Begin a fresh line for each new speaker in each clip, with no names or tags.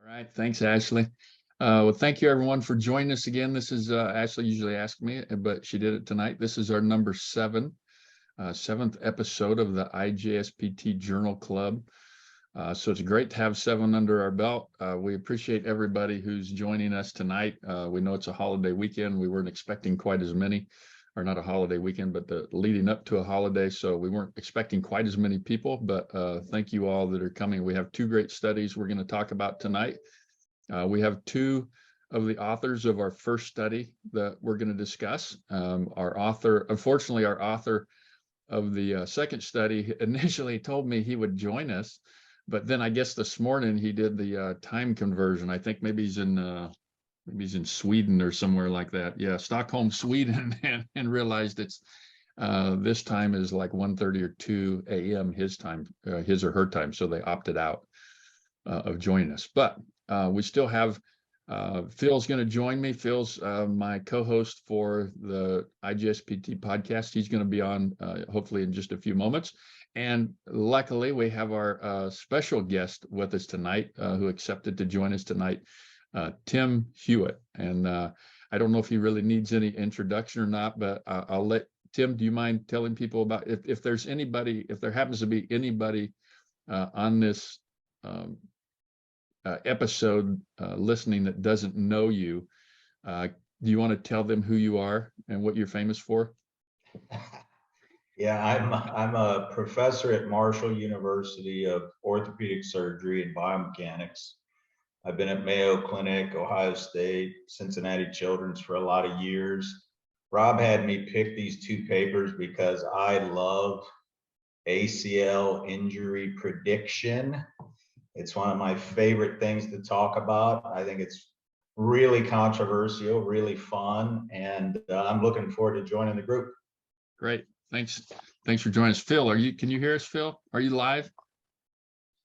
All right, thanks, Ashley. Well, thank you everyone for joining us again. This is Ashley usually asks me, but she did it tonight. This is our number seventh episode of the IJSPT Journal Club. So it's great to have 7 under our belt. We appreciate everybody who's joining us tonight. We know it's a holiday weekend. We weren't expecting quite as many, or not a holiday weekend, but the leading up to a holiday. So we weren't expecting quite as many people, but thank you all that are coming. We have 2 great studies we're going to talk about tonight. We have 2 of the authors of our first study that we're going to discuss. Unfortunately, our author of the second study initially told me he would join us, but then I guess this morning he did the time conversion. I think maybe he's in Sweden or somewhere like that. Yeah, Stockholm, Sweden, and realized it's this time is like 1:30 or 2 a.m. his time, his or her time. So they opted out of joining us. But we still have Phil's going to join me. Phil's my co-host for the IJSPT podcast. He's going to be on hopefully in just a few moments. And luckily, we have our special guest with us tonight who accepted to join us tonight, Tim Hewett. And I don't know if he really needs any introduction or not, but I'll let Tim, do you mind telling people about if there's anybody, if there happens to be anybody on this episode listening that doesn't know you, do you want to tell them who you are and what you're famous for?
Yeah, I'm a professor at Marshall University of Orthopedic Surgery and Biomechanics. I've been at Mayo Clinic, Ohio State, Cincinnati Children's for a lot of years. Rob had me pick these 2 papers because I love ACL injury prediction. It's one of my favorite things to talk about. I think it's really controversial, really fun, and I'm looking forward to joining the group.
Great. Thanks for joining us. Phil, can you hear us, Phil? Are you live?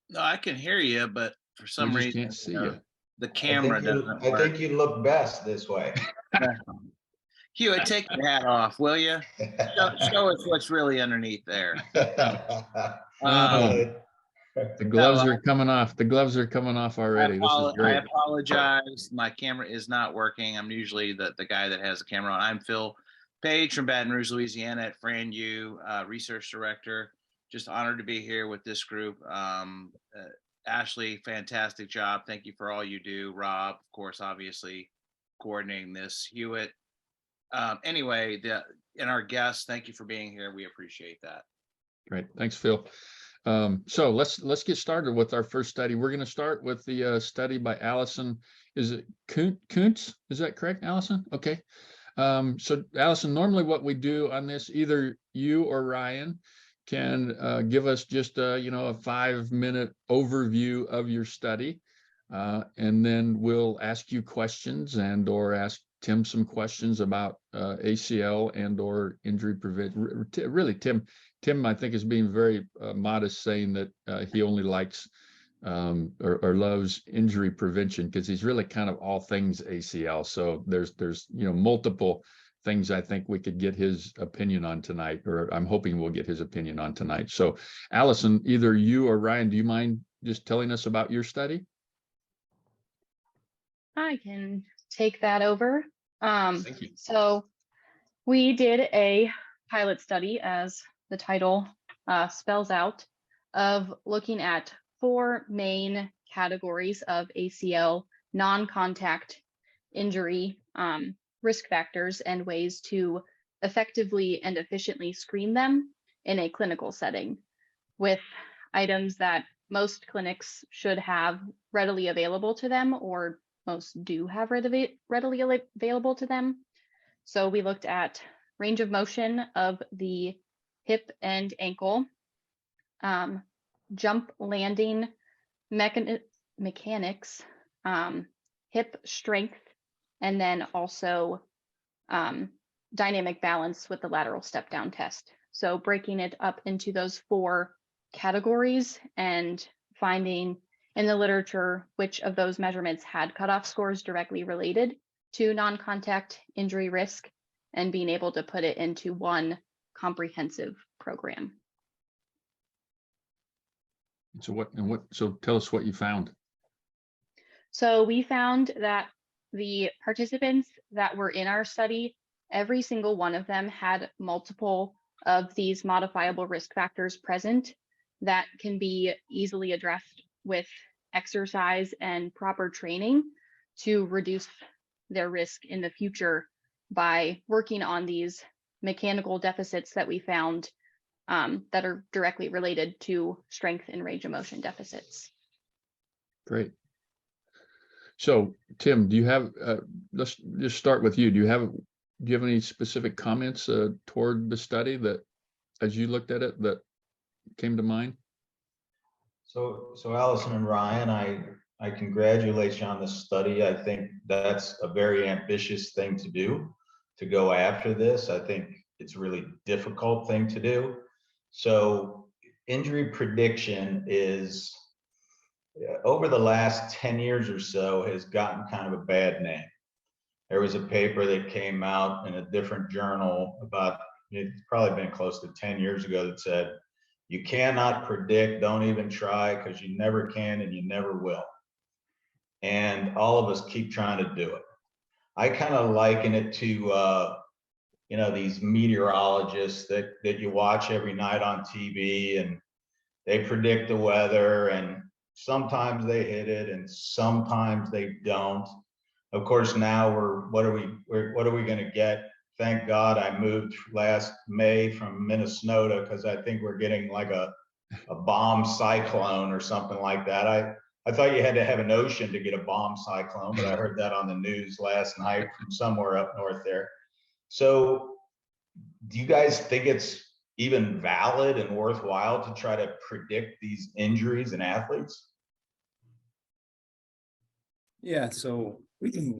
No, I can hear you, but for some reason
can't see you.
The camera doesn't work.
I think you look best this way.
Hewitt, take your hat off, will you? Show us what's really underneath there.
The gloves are coming off. The gloves are coming off already. This is great.
I apologize. My camera is not working. I'm usually the guy that has the camera on. I'm Phil Page from Baton Rouge, Louisiana at FranU, research director. Just honored to be here with this group. Ashley, fantastic job. Thank you for all you do. Rob, of course, obviously coordinating this. Hewitt. Anyway, and our guests, thank you for being here. We appreciate that.
Great. Thanks, Phil. So let's get started with our first study. We're going to start with the study by Allison. Is it Kuntz? Is that correct, Allison? Okay. So Allison, normally what we do on this, either you or Ryan can give us just a 5-minute overview of your study, and then we'll ask you questions or ask Tim some questions about ACL or injury prevention. Really, Tim, I think, is being very modest, saying that he only likes or loves injury prevention because he's really kind of all things ACL. So there's multiple things I think we could get his opinion on tonight, or I'm hoping we'll get his opinion on tonight. So Allison, either you or Ryan, do you mind just telling us about your study?
I can take that over.
Thank you.
So we did a pilot study, as the title spells out, of looking at 4 main categories of ACL non-contact injury risk factors and ways to effectively and efficiently screen them in a clinical setting, with items that most clinics should have readily available to them, or most do have readily available to them. So we looked at range of motion of the hip and ankle, jump landing mechanics, hip strength, and then also dynamic balance with the lateral step down test. So breaking it up into those 4 categories and finding in the literature which of those measurements had cutoff scores directly related to non-contact injury risk, and being able to put it into one comprehensive program.
So so tell us what you found.
So we found that the participants that were in our study, every single one of them had multiple of these modifiable risk factors present that can be easily addressed with exercise and proper training to reduce their risk in the future by working on these mechanical deficits that we found that are directly related to strength and range of motion deficits.
Great. So, Tim, do you have, let's just start with you. Do you have any specific comments toward the study that, as you looked at it, that came to mind?
So Allison and Ryan, I congratulate you on this study. I think that's a very ambitious thing to do, to go after this. I think it's a really difficult thing to do. So injury prediction is, over the last 10 years or so, has gotten kind of a bad name. There was a paper that came out in a different journal about, it's probably been close to 10 years ago, that said, you cannot predict, don't even try, because you never can and you never will. And all of us keep trying to do it. I kind of liken it to, these meteorologists that you watch every night on TV, and they predict the weather, and sometimes they hit it and sometimes they don't. Of course, now what are we going to get? Thank God I moved last May from Minnesota, because I think we're getting like a bomb cyclone or something like that. I thought you had to have an ocean to get a bomb cyclone, but I heard that on the news last night from somewhere up north there. So do you guys think it's even valid and worthwhile to try to predict these injuries in athletes?
Yeah, so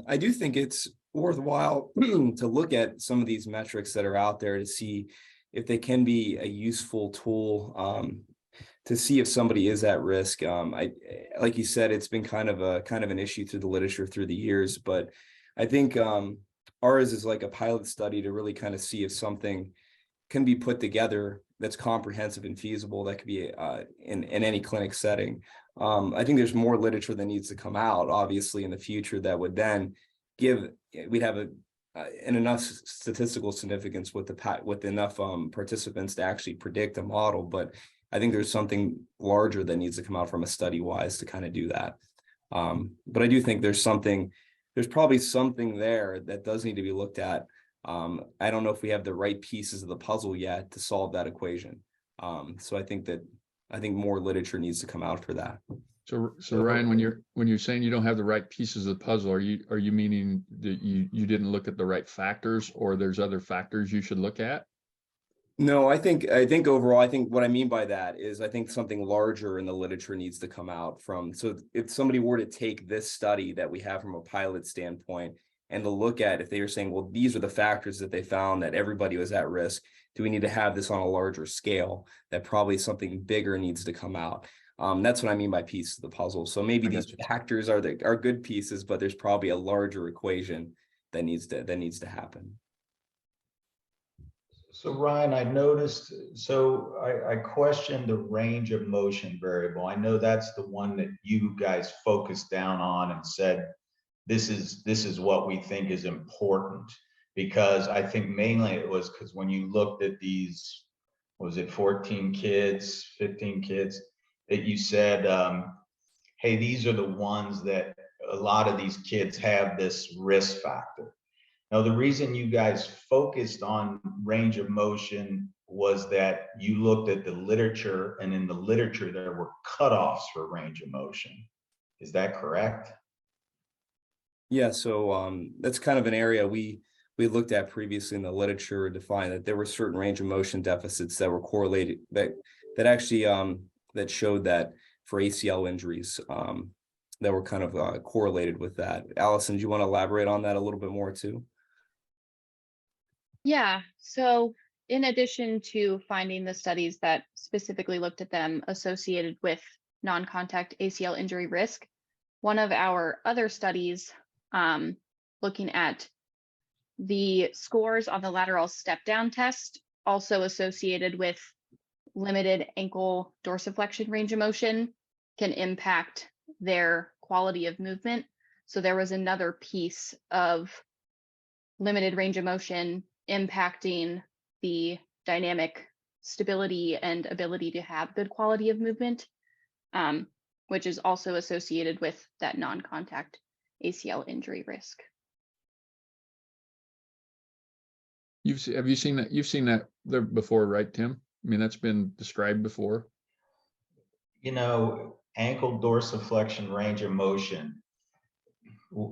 I do think it's worthwhile to look at some of these metrics that are out there to see if they can be a useful tool to see if somebody is at risk. Like you said, it's been kind of an issue through the literature through the years, but I think ours is like a pilot study to really kind of see if something can be put together that's comprehensive and feasible that could be in any clinic setting. I think there's more literature that needs to come out, obviously, in the future that would then we'd have an enough statistical significance with enough participants to actually predict a model. But I think there's something larger that needs to come out from a study wise to kind of do that. But I do think there's probably something there that does need to be looked at. I don't know if we have the right pieces of the puzzle yet to solve that equation. So I think more literature needs to come out for that.
So Ryan, when you're saying you don't have the right pieces of the puzzle, are you meaning that you didn't look at the right factors, or there's other factors you should look at?
No, I think overall, I think what I mean by that is I think something larger in the literature needs to come out from. So if somebody were to take this study that we have from a pilot standpoint and to look at, if they were saying, well, these are the factors that they found that everybody was at risk, do we need to have this on a larger scale? That probably something bigger needs to come out. That's what I mean by pieces of the puzzle. So maybe these factors are good pieces, but there's probably a larger equation that needs to happen.
So Ryan, I noticed, I questioned the range of motion variable. I know that's the one that you guys focused down on and said, this is what we think is important, because I think mainly it was because when you looked at these, was it 14 kids, 15 kids, that you said, hey, these are the ones that a lot of these kids have this risk factor. Now, the reason you guys focused on range of motion was that you looked at the literature, and in the literature there were cutoffs for range of motion. Is that correct?
Yeah, so that's kind of an area we looked at previously in the literature to find that there were certain range of motion deficits that were correlated, that actually that showed that for ACL injuries that were kind of correlated with that. Allison, do you want to elaborate on that a little bit more too?
Yeah, so in addition to finding the studies that specifically looked at them associated with non-contact ACL injury risk, one of our other studies looking at the scores on the lateral step down test, also associated with limited ankle dorsiflexion range of motion, can impact their quality of movement. So there was another piece of limited range of motion impacting the dynamic stability and ability to have good quality of movement, which is also associated with that non-contact ACL injury risk.
Have you seen that? You've seen that there before, right, Tim? I mean, that's been described before.
You know, ankle dorsiflexion range of motion.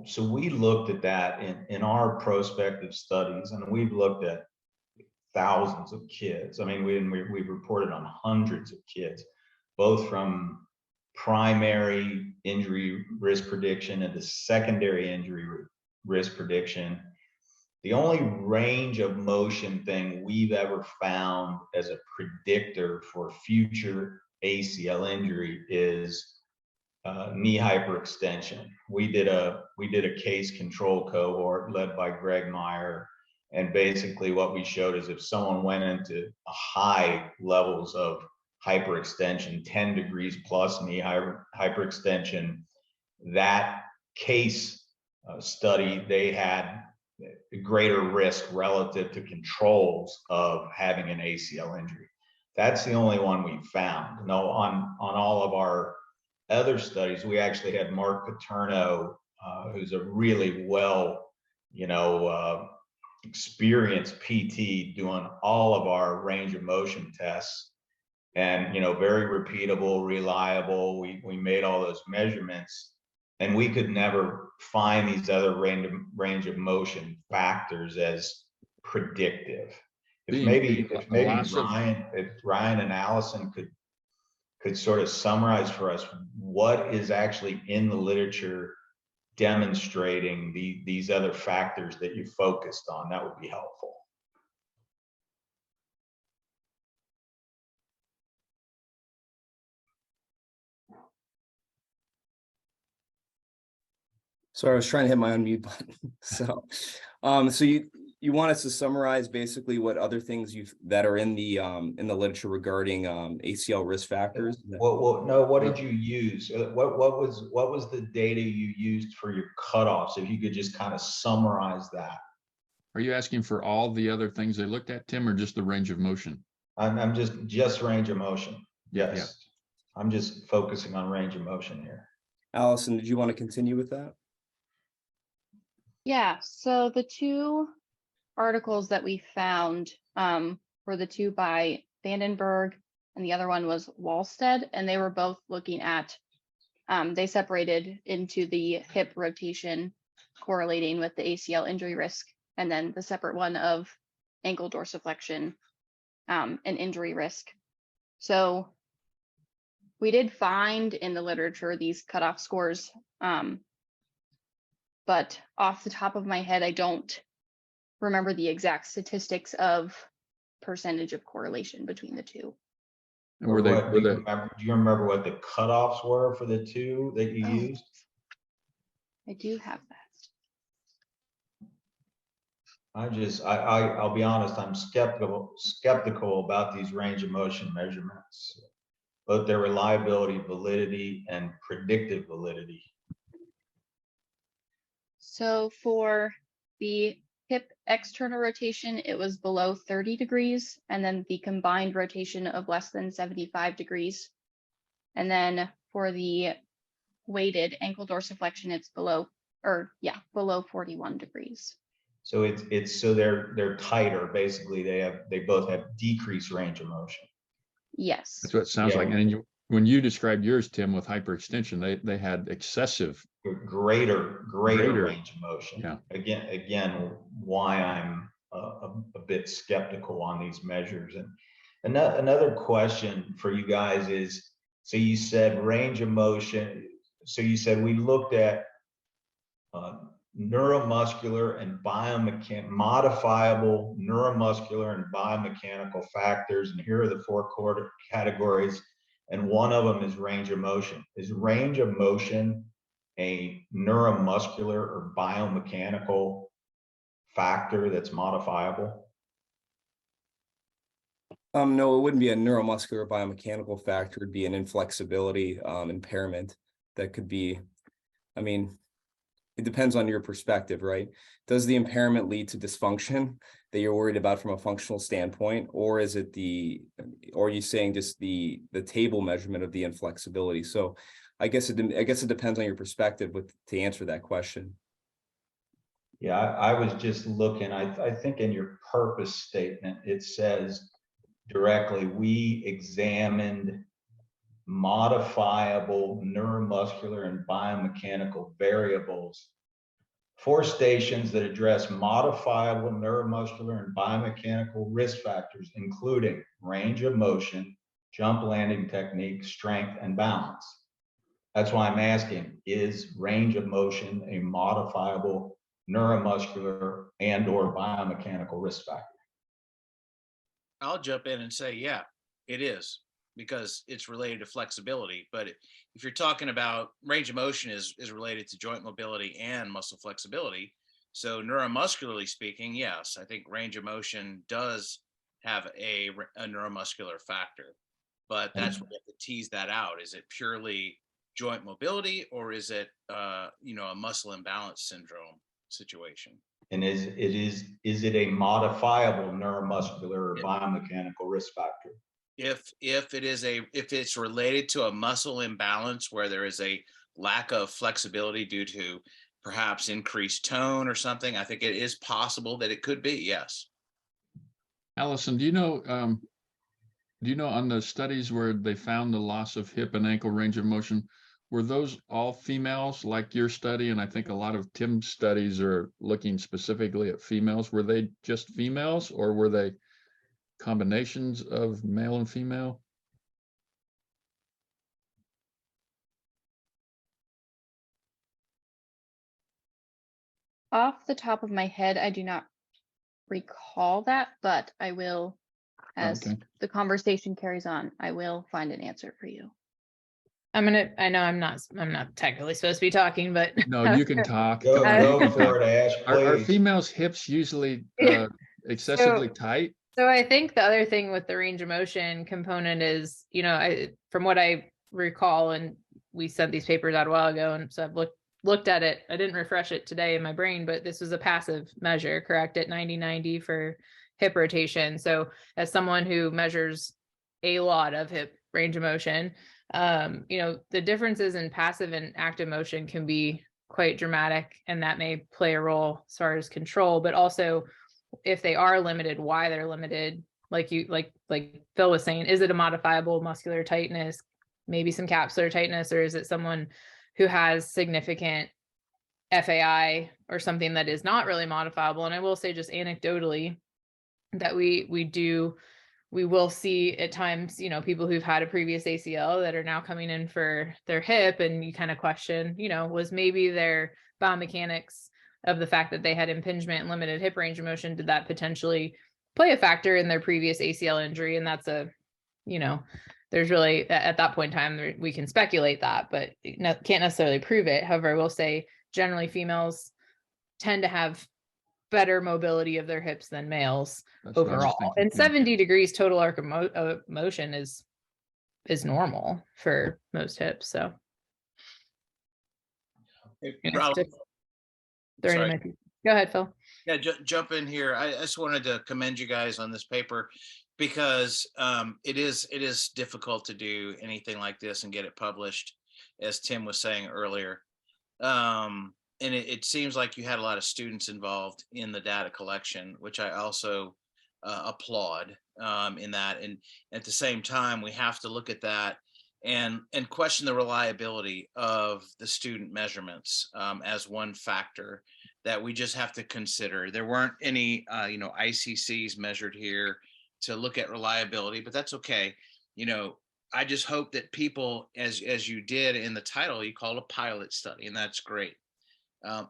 So we looked at that in our prospective studies, and we've looked at thousands of kids. I mean, we've reported on hundreds of kids, both from primary injury risk prediction and the secondary injury risk prediction. The only range of motion thing we've ever found as a predictor for future ACL injury is knee hyperextension. We did a case control cohort led by Greg Meyer, and basically what we showed is if someone went into high levels of hyperextension, 10 degrees plus knee hyperextension, that case study, they had a greater risk relative to controls of having an ACL injury. That's the only one we found. No, on all of our other studies, we actually had Mark Paterno, who's a really experienced PT, doing all of our range of motion tests, and very repeatable, reliable. We made all those measurements, and we could never find these other range of motion factors as predictive. If Ryan and Allison could sort of summarize for us what is actually in the literature demonstrating these other factors that you focused on, that would be helpful.
Sorry, I was trying to hit my unmute button. So you want us to summarize basically what other things that are in the literature regarding ACL risk factors?
Well, no. What did you use? What was the data you used for your cutoffs? If you could just kind of summarize that.
Are you asking for all the other things they looked at, Tim, or just the range of motion?
I'm just range of motion. Yes.
Yeah.
I'm just focusing on range of motion here.
Allison, did you want to continue with that?
Yeah, so the two articles that we found were the two by Vandenberg, and the other one was Walstead, and they were both looking at, they separated into the hip rotation correlating with the ACL injury risk, and then the separate one of ankle dorsiflexion and injury risk. So we did find in the literature these cutoff scores, but off the top of my head, I don't remember the exact statistics of percentage of correlation between the two.
And do
you remember what the cutoffs were for the two that you used?
I do have that.
I'll be honest, I'm skeptical about these range of motion measurements, both their reliability, validity, and predictive validity.
So for the hip external rotation, it was below 30 degrees, and then the combined rotation of less than 75 degrees. And then for the weighted ankle dorsiflexion, it's below 41 degrees.
So so they're tighter. Basically, they both have decreased range of motion.
Yes.
That's what it sounds like. And when you described yours, Tim, with hyperextension, they had excessive
greater range of motion.
Yeah.
Again, why I'm a bit skeptical on these measures. And another question for you guys is, so you said range of motion. So you said we looked at neuromuscular and modifiable neuromuscular and biomechanical factors, and here are the four core categories, and one of them is range of motion. Is range of motion a neuromuscular or biomechanical factor that's modifiable?
No, it wouldn't be a neuromuscular or biomechanical factor. It'd be an inflexibility impairment that could be I mean, it depends on your perspective, right? Does the impairment lead to dysfunction that you're worried about from a functional standpoint, or is it or are you saying just the table measurement of the inflexibility? So I guess it depends on your perspective to answer that question.
Yeah, I was just looking, I think in your purpose statement, it says directly, we examined modifiable neuromuscular and biomechanical variables for stations that address modifiable neuromuscular and biomechanical risk factors, including range of motion, jump landing technique, strength, and balance. That's why I'm asking, is range of motion a modifiable neuromuscular and or biomechanical risk factor?
I'll jump in and say, yeah, it is, because it's related to flexibility. But if you're talking about range of motion is related to joint mobility and muscle flexibility. So neuromuscularly speaking, yes, I think range of motion does have a neuromuscular factor, but that's what we have to tease that out. Is it purely joint mobility, or is it a muscle imbalance syndrome situation?
And is it a modifiable neuromuscular or biomechanical risk factor?
If it's related to a muscle imbalance where there is a lack of flexibility due to perhaps increased tone or something, I think it is possible that it could be, yes.
Allison, do you know on the studies where they found the loss of hip and ankle range of motion, were those all females like your study? And I think a lot of Tim's studies are looking specifically at females. Were they just females, or were they combinations of male and female?
Off the top of my head, I do not recall that, but I will, as
Okay.
the conversation carries on, I will find an answer for you.
I know I'm not technically supposed to be talking, but
No, you can talk.
Go
You can
for
talk.
it, Ash,
Are
please.
females' hips usually excessively tight?
So I think the other thing with the range of motion component is, from what I recall, and we sent these papers out a while ago, and so I've looked at it. I didn't refresh it today in my brain, but this was a passive measure, correct? At 90-90 for hip rotation. So as someone who measures a lot of hip range of motion, the differences in passive and active motion can be quite dramatic, and that may play a role as far as control, but also if they are limited, why they're limited. Like Phil was saying, is it a modifiable muscular tightness, maybe some capsular tightness, or is it someone who has significant FAI or something that is not really modifiable? And I will say, just anecdotally, that we will see at times, people who've had a previous ACL that are now coming in for their hip, and you kind of question, was maybe their biomechanics of the fact that they had impingement and limited hip range of motion, did that potentially play a factor in their previous ACL injury? And that's there's really, at that point in time, we can speculate that, but can't necessarily prove it. However, I will say generally females tend to have better mobility of their hips than males overall. And 70 degrees total arc of motion is normal for most hips. So go ahead, Phil.
Yeah, jump in here. I just wanted to commend you guys on this paper, because it is difficult to do anything like this and get it published, as Tim was saying earlier. And it seems like you had a lot of students involved in the data collection, which I also applaud in that. And at the same time, we have to look at that and question the reliability of the student measurements as one factor that we just have to consider. There weren't any ICCs measured here to look at reliability, but that's okay. I just hope that people, as you did in the title, you called a pilot study, and that's great.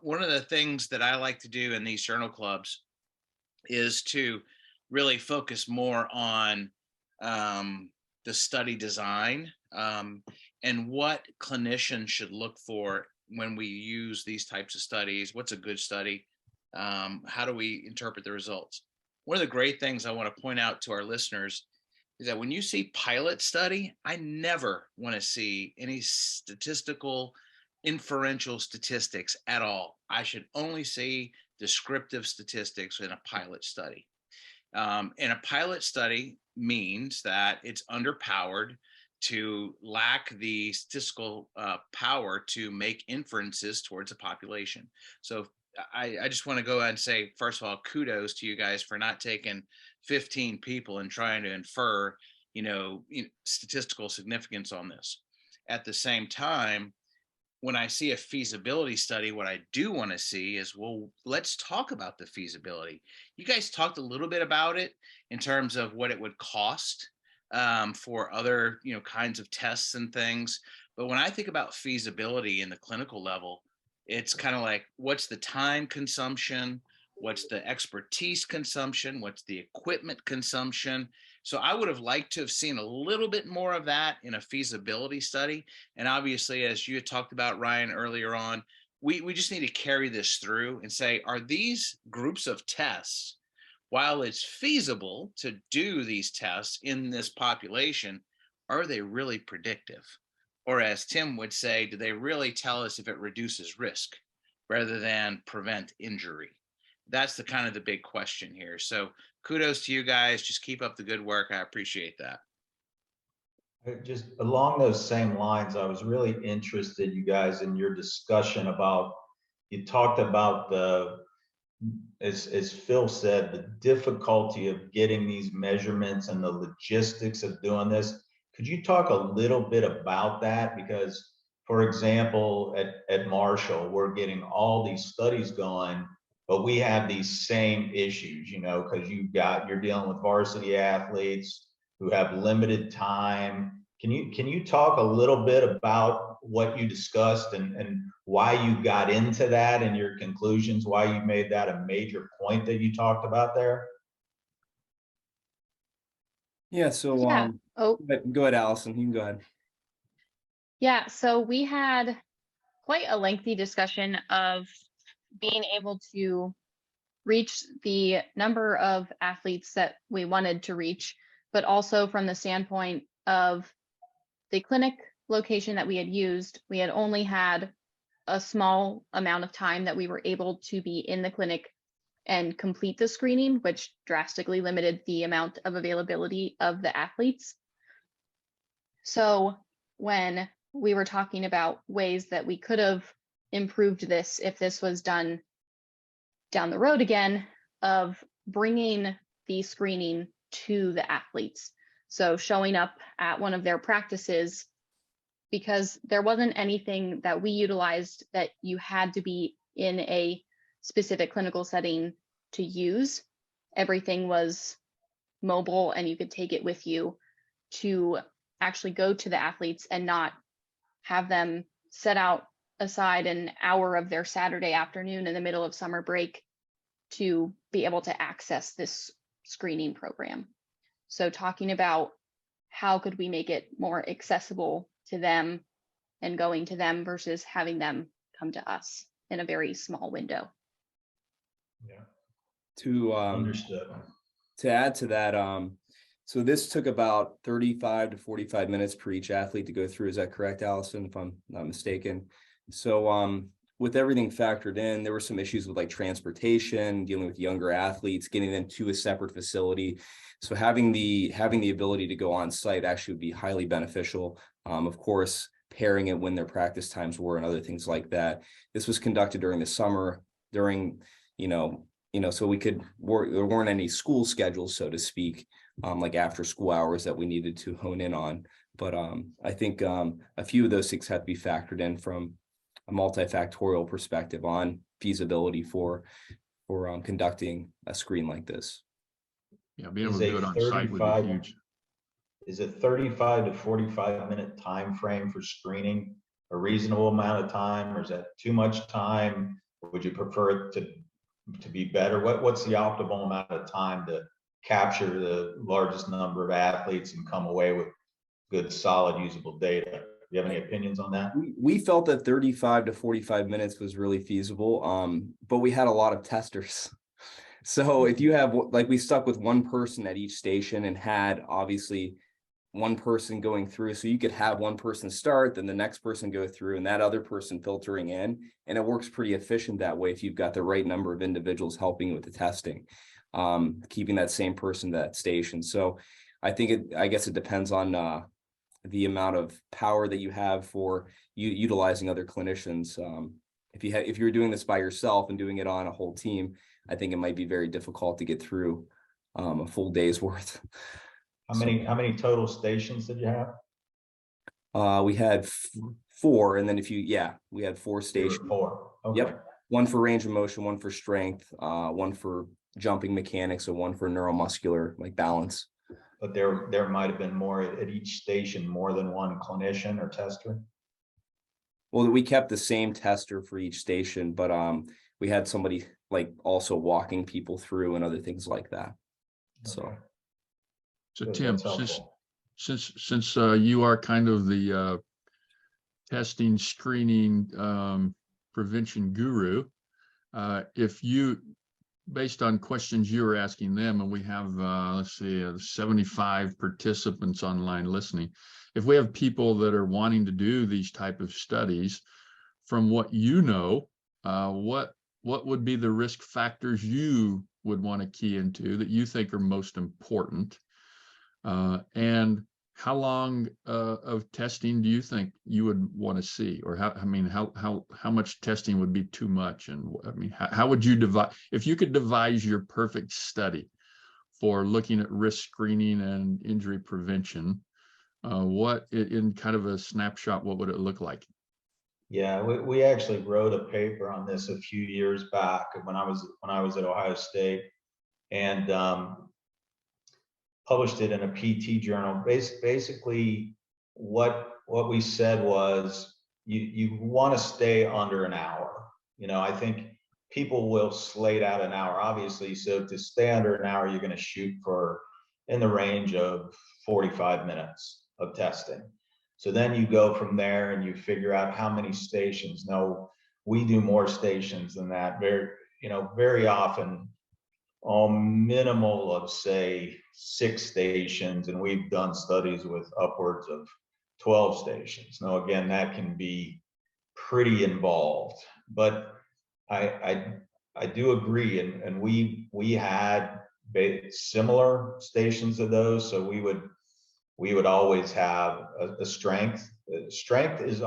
One of the things that I like to do in these journal clubs is to really focus more on the study design and what clinicians should look for when we use these types of studies. What's a good study? How do we interpret the results? One of the great things I want to point out to our listeners is that when you see pilot study, I never want to see any statistical inferential statistics at all. I should only see descriptive statistics in a pilot study. And a pilot study means that it's underpowered, to lack the statistical power to make inferences towards a population. So I just want to go ahead and say, first of all, kudos to you guys for not taking 15 people and trying to infer, statistical significance on this. At the same time, when I see a feasibility study, what I do want to see is, well, let's talk about the feasibility. You guys talked a little bit about it in terms of what it would cost for other, kinds of tests and things. But when I think about feasibility in the clinical level, it's kind of like, what's the time consumption? What's the expertise consumption? What's the equipment consumption? So I would have liked to have seen a little bit more of that in a feasibility study. And obviously, as you had talked about, Ryan, earlier on, we just need to carry this through and say, are these groups of tests, while it's feasible to do these tests in this population, are they really predictive? Or as Tim would say, do they really tell us if it reduces risk rather than prevent injury? That's the kind of the big question here. So kudos to you guys. Just keep up the good work. I appreciate that.
Just along those same lines, I was really interested, you guys, in your discussion about, you talked about as Phil said, the difficulty of getting these measurements and the logistics of doing this. Could you talk a little bit about that? Because, for example, at Marshall, we're getting all these studies going, but we have these same issues, because you're dealing with varsity athletes who have limited time. Can you talk a little bit about what you discussed and why you got into that and your conclusions, why you made that a major point that you talked about there?
Yeah, so
Yeah.
go ahead, Allison. You can go ahead.
Yeah, so we had quite a lengthy discussion of being able to reach the number of athletes that we wanted to reach, but also from the standpoint of the clinic location that we had used, we had only had a small amount of time that we were able to be in the clinic and complete the screening, which drastically limited the amount of availability of the athletes. So when we were talking about ways that we could have improved this if this was done down the road again, of bringing the screening to the athletes. So showing up at one of their practices, because there wasn't anything that we utilized that you had to be in a specific clinical setting to use. Everything was mobile and you could take it with you to actually go to the athletes and not have them set out aside an hour of their Saturday afternoon in the middle of summer break to be able to access this screening program. So talking about how could we make it more accessible to them and going to them versus having them come to us in a very small window.
Yeah.
Understood. To add to that, so this took about 35 to 45 minutes per each athlete to go through. Is that correct, Allison, if I'm not mistaken? So with everything factored in, there were some issues with like transportation, dealing with younger athletes, getting them to a separate facility. So having the ability to go on site actually would be highly beneficial. Of course, pairing it when their practice times were and other things like that. This was conducted during the summer, during, so there weren't any school schedules, so to speak, like after school hours that we needed to hone in on. But I think a few of those things had to be factored in from a multifactorial perspective on feasibility for conducting a screen like this.
Yeah, being able to do it on site would be huge.
Is a 35 to 45 minute time frame for screening a reasonable amount of time, or is that too much time? Would you prefer it to be better? What's the optimal amount of time to capture the largest number of athletes and come away with good, solid, usable data? Do you have any opinions on that?
We felt that 35 to 45 minutes was really feasible, but we had a lot of testers. So if you have, like, we stuck with one person at each station and had obviously one person going through. So you could have one person start, then the next person go through, and that other person filtering in. And it works pretty efficient that way if you've got the right number of individuals helping with the testing, keeping that same person at that station. So I guess it depends on the amount of power that you have for utilizing other clinicians. If you're doing this by yourself and doing it on a whole team, I think it might be very difficult to get through a full day's worth.
How many total stations did you have?
We had 4, and then we had 4
There were
stations.
4. Okay.
Yep. One for range of motion, one for strength, one for jumping mechanics, and one for neuromuscular, like balance.
But there might have been more at each station, more than one clinician or tester.
Well, we kept the same tester for each station, but we had somebody like also walking people through and other things like that. So.
Okay.
So
Good,
Tim,
that's helpful.
since you are kind of the testing, screening, prevention guru, if you, based on questions you were asking them, and we have, let's see, 75 participants online listening. If we have people that are wanting to do these type of studies, from what you know, what would be the risk factors you would want to key into that you think are most important? And how long of testing do you think you would want to see, or how much testing would be too much? And I mean, how would you divide, if you could devise your perfect study for looking at risk screening and injury prevention, what in kind of a snapshot, what would it look like?
Yeah, we actually wrote a paper on this a few years back when I was at Ohio State, and published it in a PT journal. Basically, what we said was you want to stay under an hour. I think people will slate out an hour, obviously. So to stay under an hour, you're going to shoot for in the range of 45 minutes of testing. So then you go from there and you figure out how many stations. Now, we do more stations than that. Very often, minimal of say 6 stations, and we've done studies with upwards of 12 stations. Now, again, that can be pretty involved, but I do agree, and we had similar stations of those. So we would always have a strength. Strength is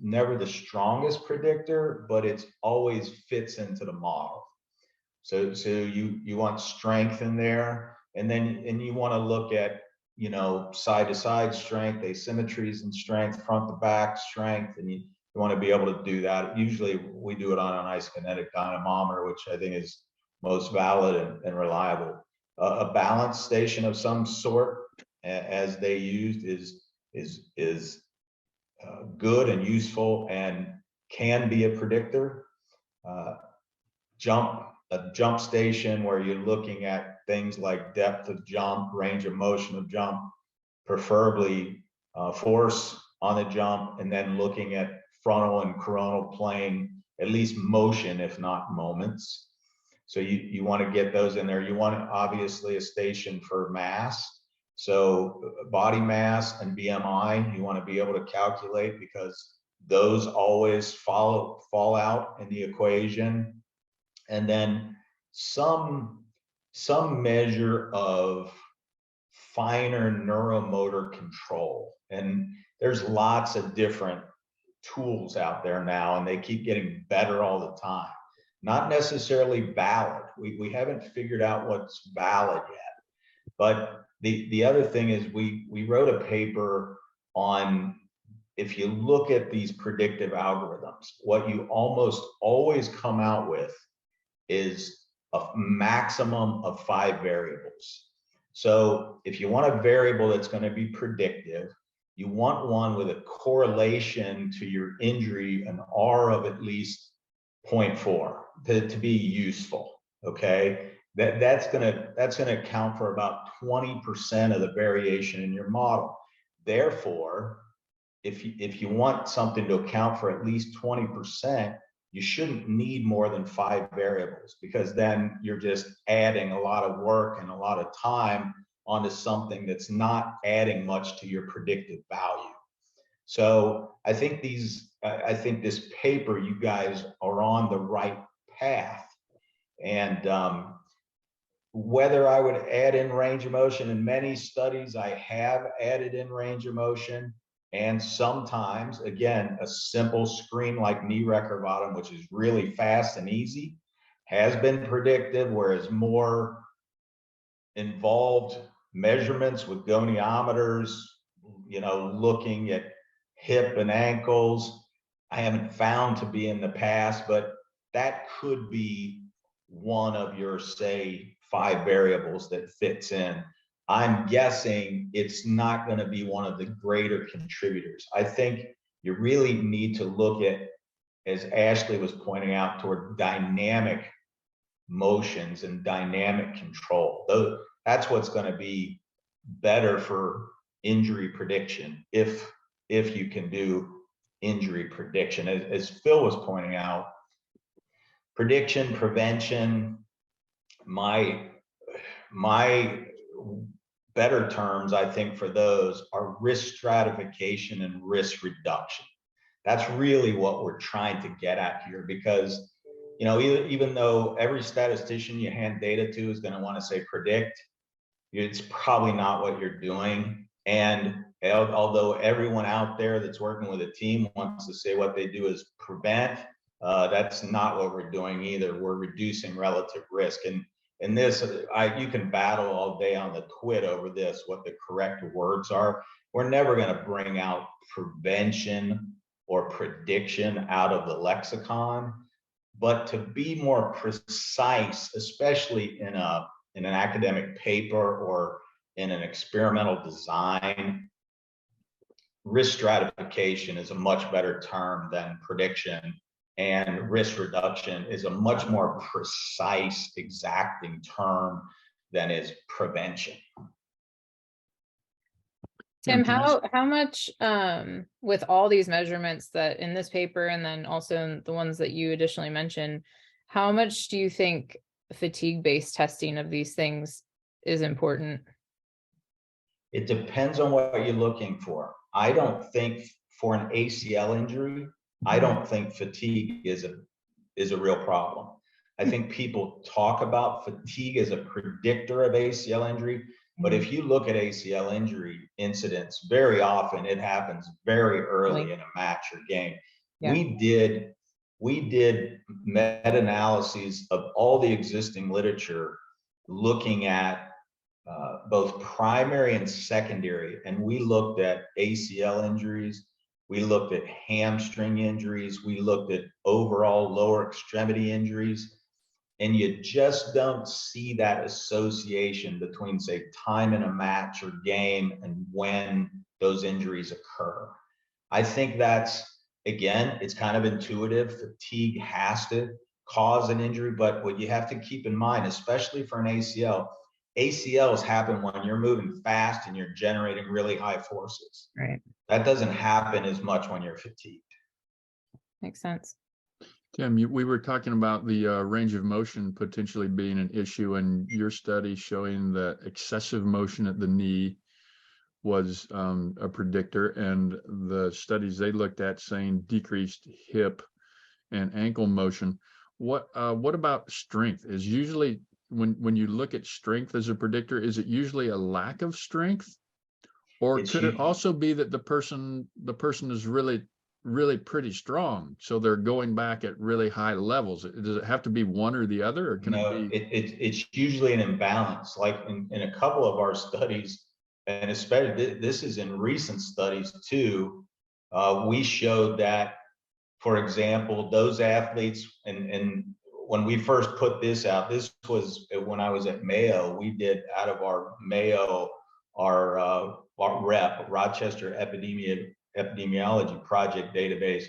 never the strongest predictor, but it's always fits into the model. So you want strength in there, and you want to look at side to side strength, asymmetries in strength, front to back strength, and you want to be able to do that. Usually we do it on an isokinetic dynamometer, which I think is most valid and reliable. A balance station of some sort, as they used, is good and useful and can be a predictor. A jump station where you're looking at things like depth of jump, range of motion of jump, preferably force on the jump, and then looking at frontal and coronal plane, at least motion, if not moments. So you want to get those in there. You want obviously a station for mass. So body mass and BMI, you want to be able to calculate, because those always fall out in the equation. And then some measure of finer neuromotor control. And there's lots of different tools out there now, and they keep getting better all the time. Not necessarily valid. We haven't figured out what's valid yet. But the other thing is we wrote a paper on, if you look at these predictive algorithms, what you almost always come out with is a maximum of 5 variables. So if you want a variable that's going to be predictive, you want one with a correlation to your injury, an R of at least 0.4 to be useful. Okay, that's gonna account for about 20% of the variation in your model. Therefore, if you want something to account for at least 20%, you shouldn't need more than 5 variables, because then you're just adding a lot of work and a lot of time onto something that's not adding much to your predictive value. So I think this paper, you guys are on the right path. And whether I would add in range of motion, in many studies I have added in range of motion, and sometimes, again, a simple screen like knee recurvatum, which is really fast and easy, has been predictive, whereas more involved measurements with goniometers, looking at hip and ankles, I haven't found to be in the past, but that could be one of your, say, 5 variables that fits in. I'm guessing it's not going to be one of the greater contributors. I think you really need to look at, as Ashley was pointing out, toward dynamic motions and dynamic control. That's what's going to be better for injury prediction, if you can do injury prediction. As Phil was pointing out, prediction, prevention, my better terms, I think, for those are risk stratification and risk reduction. That's really what we're trying to get at here, because even though every statistician you hand data to is going to want to say predict, it's probably not what you're doing. And although everyone out there that's working with a team wants to say what they do is prevent, that's not what we're doing either. We're reducing relative risk. And this, you can battle all day on the twit over this, what the correct words are. We're never going to bring out prevention or prediction out of the lexicon, but to be more precise, especially in an academic paper or in an experimental design, risk stratification is a much better term than prediction, and risk reduction is a much more precise, exacting term than is prevention.
Tim, how much with all these measurements that in this paper, and then also the ones that you additionally mentioned, how much do you think fatigue-based testing of these things is important?
It depends on what you're looking for. I don't think for an ACL injury, I don't think fatigue is a real problem. I think people talk about fatigue as a predictor of ACL injury, but if you look at ACL injury incidents, very often it happens very early in a match or game. Yeah. We did meta-analyses of all the existing literature looking at both primary and secondary, and we looked at ACL injuries, we looked at hamstring injuries, we looked at overall lower extremity injuries, and you just don't see that association between, say, time in a match or game and when those injuries occur. I think that's, again, it's kind of intuitive. Fatigue has to cause an injury, but what you have to keep in mind, especially for an ACL, ACLs happen when you're moving fast and you're generating really high forces.
Right.
That doesn't happen as much when you're fatigued.
Makes sense.
Tim, we were talking about the range of motion potentially being an issue, and your study showing that excessive motion at the knee was a predictor, and the studies they looked at saying decreased hip and ankle motion. What about strength? Is usually when you look at strength as a predictor, is it usually a lack of strength, or could it also be that the person is really pretty strong, so they're going back at really high levels? Does it have to be one or the other, or can it be?
It's usually an imbalance. Like in a couple of our studies, and especially this is in recent studies too, we showed that, for example, those athletes, and when we first put this out, this was when I was at Mayo, we did out of our Mayo, our REP, Rochester Epidemiology Project database,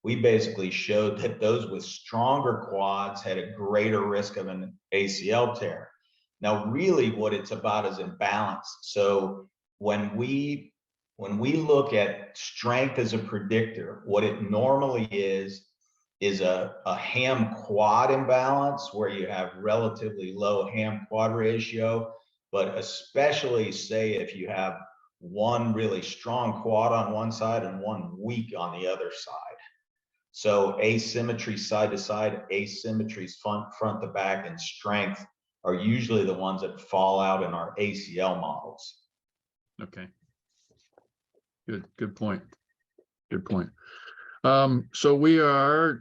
we basically showed that those with stronger quads had a greater risk of an ACL tear. Now, really what it's about is imbalance. So when we look at strength as a predictor, what it normally is a ham quad imbalance where you have relatively low ham quad ratio, but especially say if you have one really strong quad on one side and one weak on the other side. So asymmetry side to side, asymmetries front to back, and strength are usually the ones that fall out in our ACL models.
Okay. Good point. Good point. So we are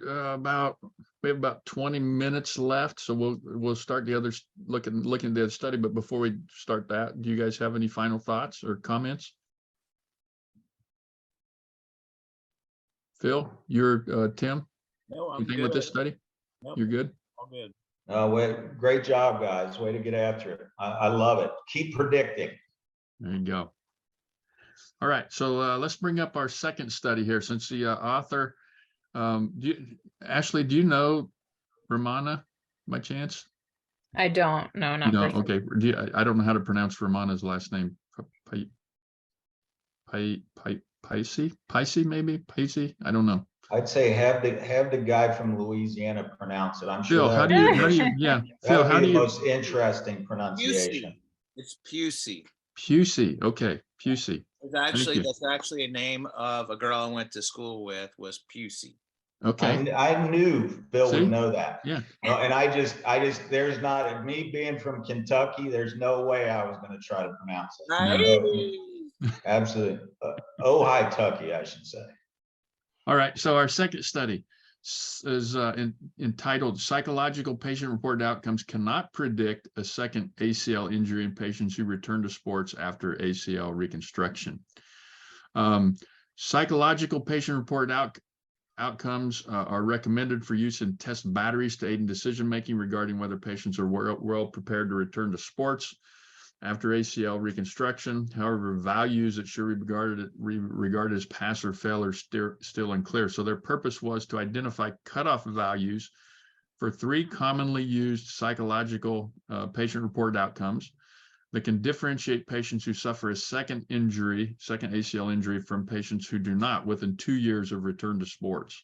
we have about 20 minutes left. So we'll start the other looking at the other study. But before we start that, do you guys have any final thoughts or comments? Phil, you're Tim.
No, I'm
Anything
good.
with this study?
Nope,
You're good.
all good.
Great job, guys. Way to get after it. I love it. Keep predicting.
There you go. All right, so let's bring up our second study here. Since the author, Ashley, do you know Ramana by chance?
I don't. No,
You
not
don't?
personally.
Okay. I don't know how to pronounce Ramana's last name. Paisi, maybe Paisi. I don't know.
I'd say have the guy from Louisiana pronounce it. I'm sure
Phil, how do you? Yeah,
that
Phil,
would
how
be
do
the
you?
most interesting pronunciation.
Pusey. It's Pusey.
Pusey. Okay, Pusey.
That's actually a name of a girl I went to school with, was Pusey.
Okay.
I knew Bill
See?
would know that.
Yeah.
No, and I just, there's not, me being from Kentucky, there's no way I was going to try to pronounce it.
Right?
Absolutely. Ohio, Tucky, I should say.
All right. So our second study is entitled "Psychological Patient-Reported Outcomes Cannot Predict a Second ACL Injury in Patients Who Return to Sports After ACL Reconstruction." Psychological patient-reported outcomes are recommended for use in test batteries to aid in decision-making regarding whether patients are well prepared to return to sports after ACL reconstruction. However, values that should be regarded as pass or fail are still unclear. So their purpose was to identify cutoff values for 3 commonly used psychological patient-reported outcomes that can differentiate patients who suffer a second ACL injury from patients who do not within 2 years of return to sports.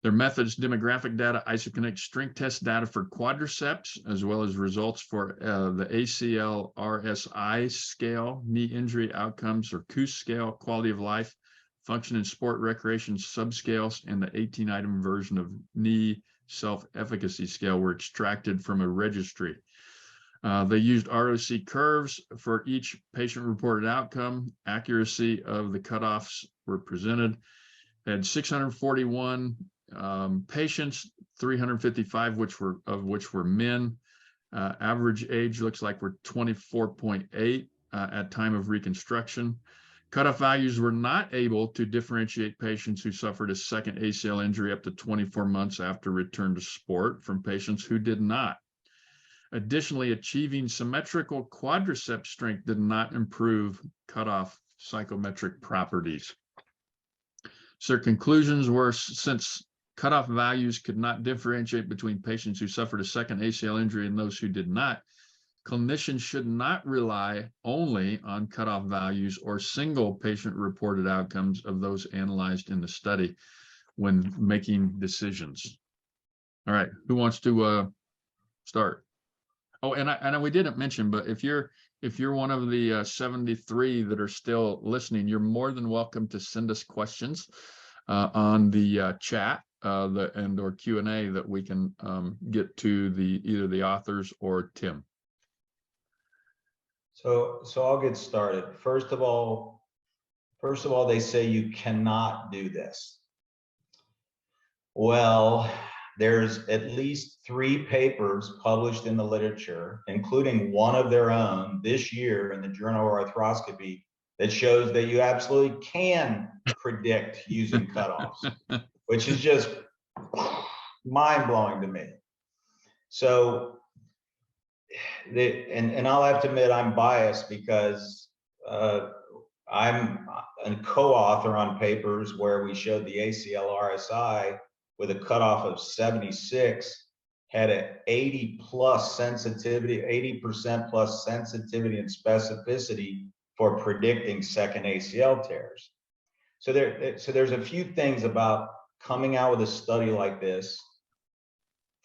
Their methods: demographic data, isokinetic strength test data for quadriceps, as well as results for the ACL RSI scale, knee injury outcomes, or KOOS scale, quality of life, function in sport recreation subscales, and the 18-item version of knee self-efficacy scale were extracted from a registry. They used ROC curves for each patient-reported outcome. Accuracy of the cutoffs were presented. They had 641 patients, 355 of which were men. Average age looks like we're 24.8 at time of reconstruction. Cutoff values were not able to differentiate patients who suffered a second ACL injury up to 24 months after return to sport from patients who did not. Additionally, achieving symmetrical quadriceps strength did not improve cutoff psychometric properties. So their conclusions were, since cutoff values could not differentiate between patients who suffered a second ACL injury and those who did not, clinicians should not rely only on cutoff values or single patient-reported outcomes of those analyzed in the study when making decisions. All right, who wants to start? Oh, and we didn't mention, but if you're one of the 73 that are still listening, you're more than welcome to send us questions on the chat or Q&A that we can get to either the authors or Tim.
So I'll get started. First of all, they say you cannot do this. Well, there's at least 3 papers published in the literature, including one of their own this year in the Journal of Arthroscopy, that shows that you absolutely can predict using cutoffs, which is just mind-blowing to me. So, and I'll have to admit I'm biased because I'm a co-author on papers where we showed the ACL RSI with a cutoff of 76 had an 80% plus sensitivity and specificity for predicting second ACL tears. So there's a few things about coming out with a study like this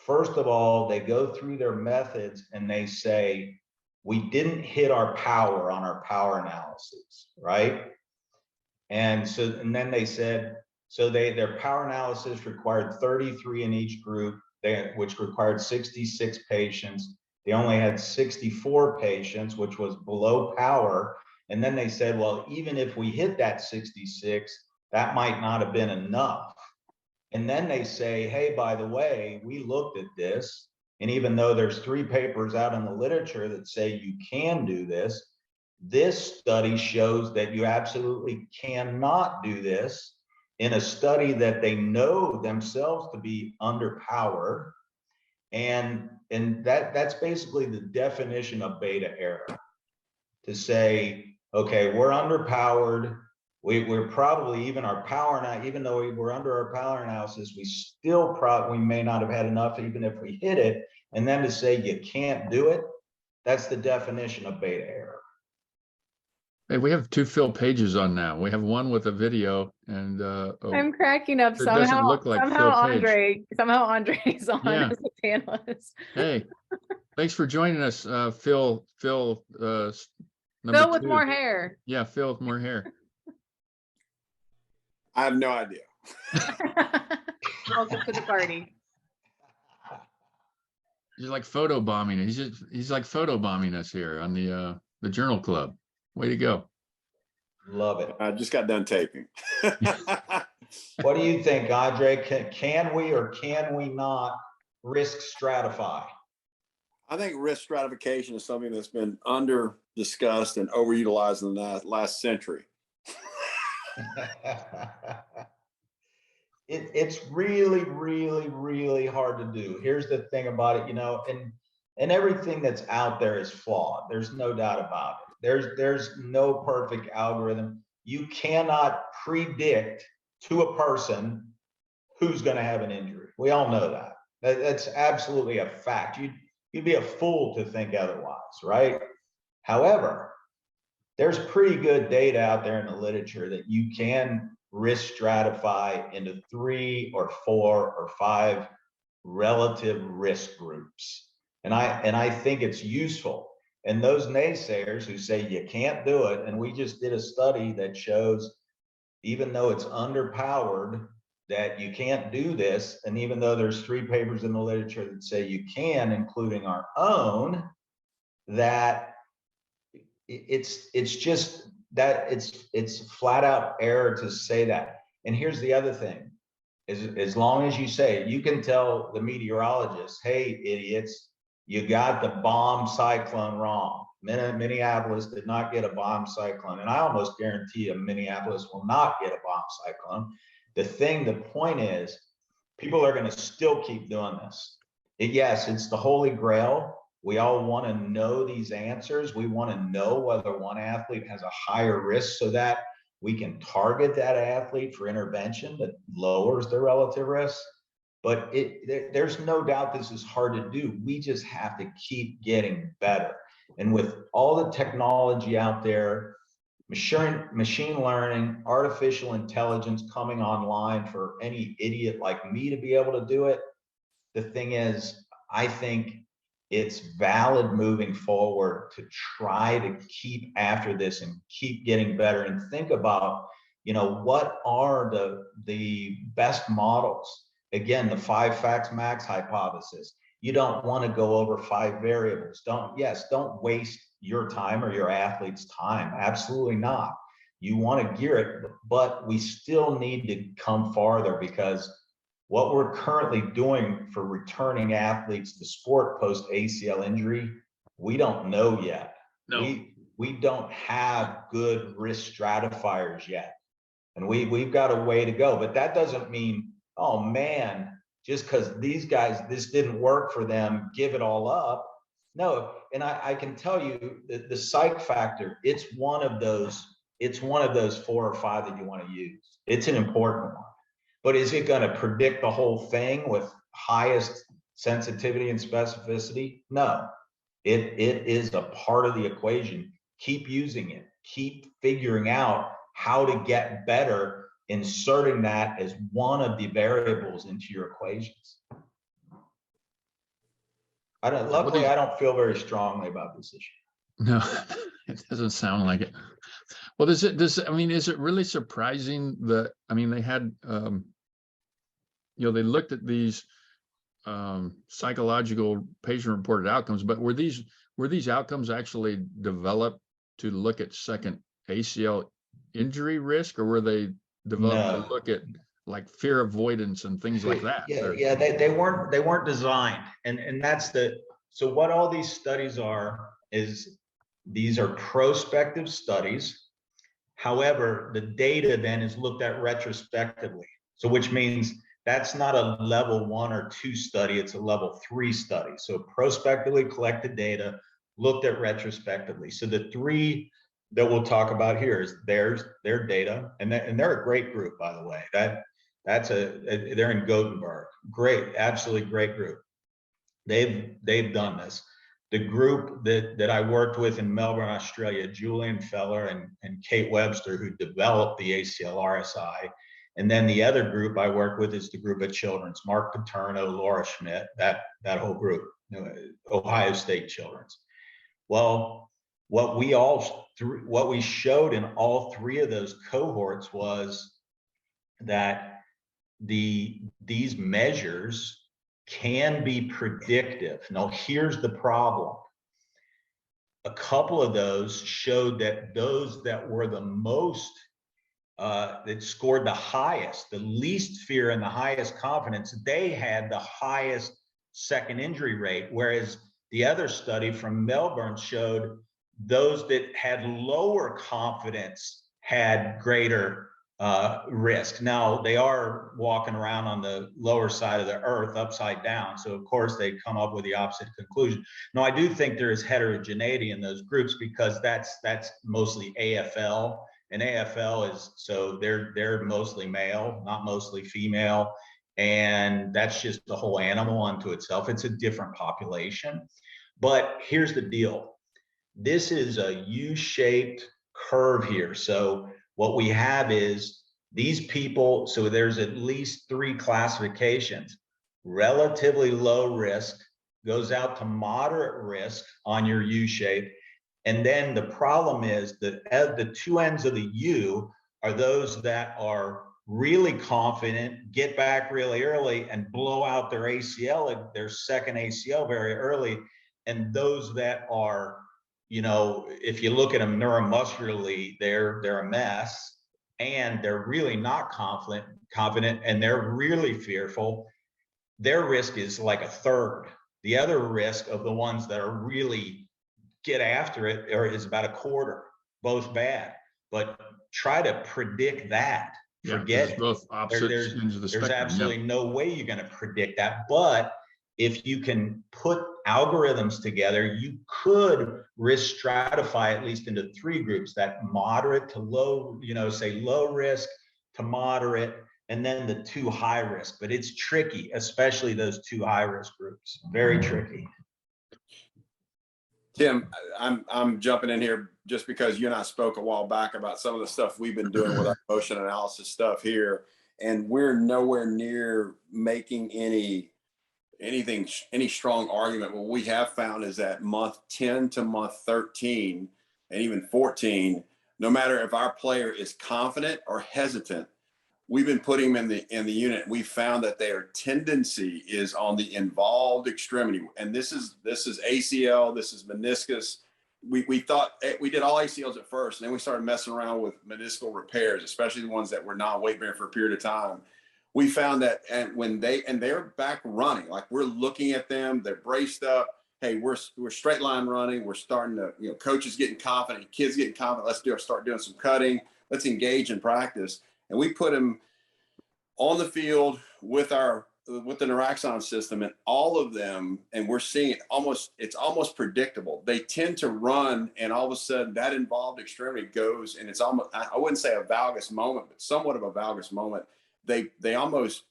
First of all, they go through their methods and they say, we didn't hit our power on our power analysis, right? And then they said, their power analysis required 33 in each group, which required 66 patients. They only had 64 patients, which was below power. And then they said, well, even if we hit that 66, that might not have been enough. And then they say, hey, by the way, we looked at this, and even though there's 3 papers out in the literature that say you can do this, this study shows that you absolutely cannot do this in a study that they know themselves to be underpowered. And that's basically the definition of beta error, to say, okay, we're underpowered. We're probably even our power now, even though we were under our power analysis, we may not have had enough even if we hit it. And then to say you can't do it, that's the definition of beta error.
Hey, we have 2 Phil pages on now. We have one with a video and
I'm cracking up
it doesn't
somehow.
look like
Somehow
Phil Page.
Andre's on
Yeah.
as a panelist.
Hey, thanks for joining us, Phil. Phil
Phil
number
with
2.
more hair.
Yeah, Phil with more hair.
I have no idea.
Welcome to the party.
He's like photobombing. He's like photobombing us here on the Journal Club. Way to go.
Love it.
I just got done taping.
What do you think, Andre? Can we or can we not risk stratify?
I think risk stratification is something that's been under discussed and overutilized in the last century.
It's really, really, really hard to do. Here's the thing about it, and everything that's out there is flawed. There's no doubt about it. There's no perfect algorithm. You cannot predict to a person who's going to have an injury. We all know that. That's absolutely a fact. You'd be a fool to think otherwise, right? However, there's pretty good data out there in the literature that you can risk stratify into 3 or 4 or 5 relative risk groups. And I think it's useful. And those naysayers who say you can't do it, and we just did a study that shows, even though it's underpowered, that you can't do this, and even though there's 3 papers in the literature that say you can, including our own, that it's just that it's flat out error to say that. And here's the other thing, is as long as you say it, you can tell the meteorologists, hey, idiots, you got the bomb cyclone wrong. Minneapolis did not get a bomb cyclone. And I almost guarantee you Minneapolis will not get a bomb cyclone. The point is, people are going to still keep doing this. Yes, it's the holy grail. We all want to know these answers. We want to know whether one athlete has a higher risk so that we can target that athlete for intervention that lowers their relative risk. But there's no doubt this is hard to do. We just have to keep getting better. And with all the technology out there, machine learning, artificial intelligence coming online for any idiot like me to be able to do it, the thing is, I think it's valid moving forward to try to keep after this and keep getting better and think about, what are the best models? Again, the 5 facts max hypothesis. You don't want to go over 5 variables. Don't waste your time or your athlete's time. Absolutely not. You want to gear it, but we still need to come farther, because what we're currently doing for returning athletes to sport post ACL injury, we don't know yet. No. We don't have good risk stratifiers yet. And we've got a way to go, but that doesn't mean, oh man, just because these guys, this didn't work for them, give it all up. No, and I can tell you the psych factor, it's one of those 4 or 5 that you want to use. It's an important one. But is it going to predict the whole thing with highest sensitivity and specificity? No, it is a part of the equation. Keep using it. Keep figuring out how to get better, inserting that as one of the variables into your equations. Luckily, I don't feel very strongly about this issue.
No, it doesn't sound like it. Well, is it really surprising that, I mean, they had, they looked at these psychological patient-reported outcomes, but were these outcomes actually developed to look at second ACL injury risk, or were they developed to look at like fear avoidance and things like that?
Yeah, they weren't designed, and that's so what all these studies are is these are prospective studies. However, the data then is looked at retrospectively. So which means that's not a level 1 or 2 study, it's a level 3 study. So prospectively collected data, looked at retrospectively. So the 3 that we'll talk about here is their data, and they're a great group, by the way. They're in Gothenburg. Great, absolutely great group. They've done this. The group that I worked with in Melbourne, Australia, Julian Feller and Kate Webster, who developed the ACL RSI. And then the other group I work with is the group at Children's, Mark Paterno, Laura Schmidt, that whole group, Ohio State Children's. Well, what we showed in all 3 of those cohorts was that these measures can be predictive. Now, here's the problem. A couple of those showed that those that were the most, that scored the highest, the least fear and the highest confidence, they had the highest second injury rate, whereas the other study from Melbourne showed those that had lower confidence had greater risk. Now, they are walking around on the lower side of the earth upside down, so of course they come up with the opposite conclusion. Now, I do think there is heterogeneity in those groups because that's mostly AFL, and AFL is, so they're mostly male, not mostly female, and that's just the whole animal unto itself. It's a different population. But here's the deal. This is a U-shaped curve here. So what we have is these people, so there's at least 3 classifications. Relatively low risk goes out to moderate risk on your U-shape. And then the problem is that at the 2 ends of the U are those that are really confident, get back really early and blow out their ACL, their second ACL very early. And those that are, if you look at them neuromuscularly, they're a mess, and they're really not confident, and they're really fearful. Their risk is like a third. The other risk of the ones that are really get after it is about a quarter, both bad. But try to predict that. Forget it.
Both opposite ends of the spectrum.
There's absolutely no way you're going to predict that. But if you can put algorithms together, you could risk stratify at least into 3 groups: that moderate to low, say low risk to moderate, and then the 2 high risk. But it's tricky, especially those 2 high risk groups. Very tricky.
Tim, I'm jumping in here just because you and I spoke a while back about some of the stuff we've been doing with our motion analysis stuff here, and we're nowhere near making any strong argument. What we have found is that month 10 to month 13 and even 14, no matter if our player is confident or hesitant, we've been putting them in the unit. We found that their tendency is on the involved extremity, and this is ACL, this is meniscus. We thought we did all ACLs at first, and then we started messing around with meniscal repairs, especially the ones that were not weight bearing for a period of time. We found that, and when they're back running, like we're looking at them, they're braced up. Hey, we're straight line running. We're starting to, coaches getting confident, kids getting confident. Let's start doing some cutting. Let's engage in practice. And we put them on the field with the Naraxon system, and all of them, and we're seeing it's almost predictable. They tend to run, and all of a sudden that involved extremity goes, and it's almost, I wouldn't say a valgus moment, but somewhat of a valgus moment. They almost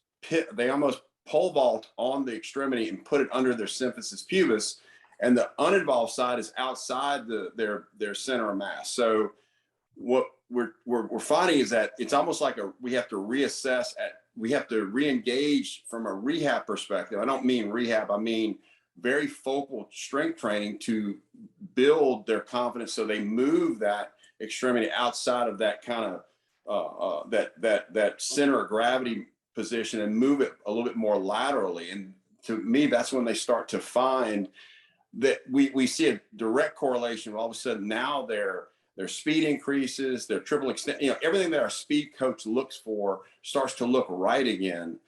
pole vault on the extremity and put it under their symphysis pubis, and the uninvolved side is outside their center of mass. So what we're finding is that it's almost like we have to reassess we have to re-engage from a rehab perspective. I don't mean rehab, I mean very focal strength training to build their confidence, so they move that extremity outside of that kind of that center of gravity position and move it a little bit more laterally. And to me, that's when they start to find that we see a direct correlation. All of a sudden now their speed increases, their triple extent, everything that our speed coach looks for starts to look right again.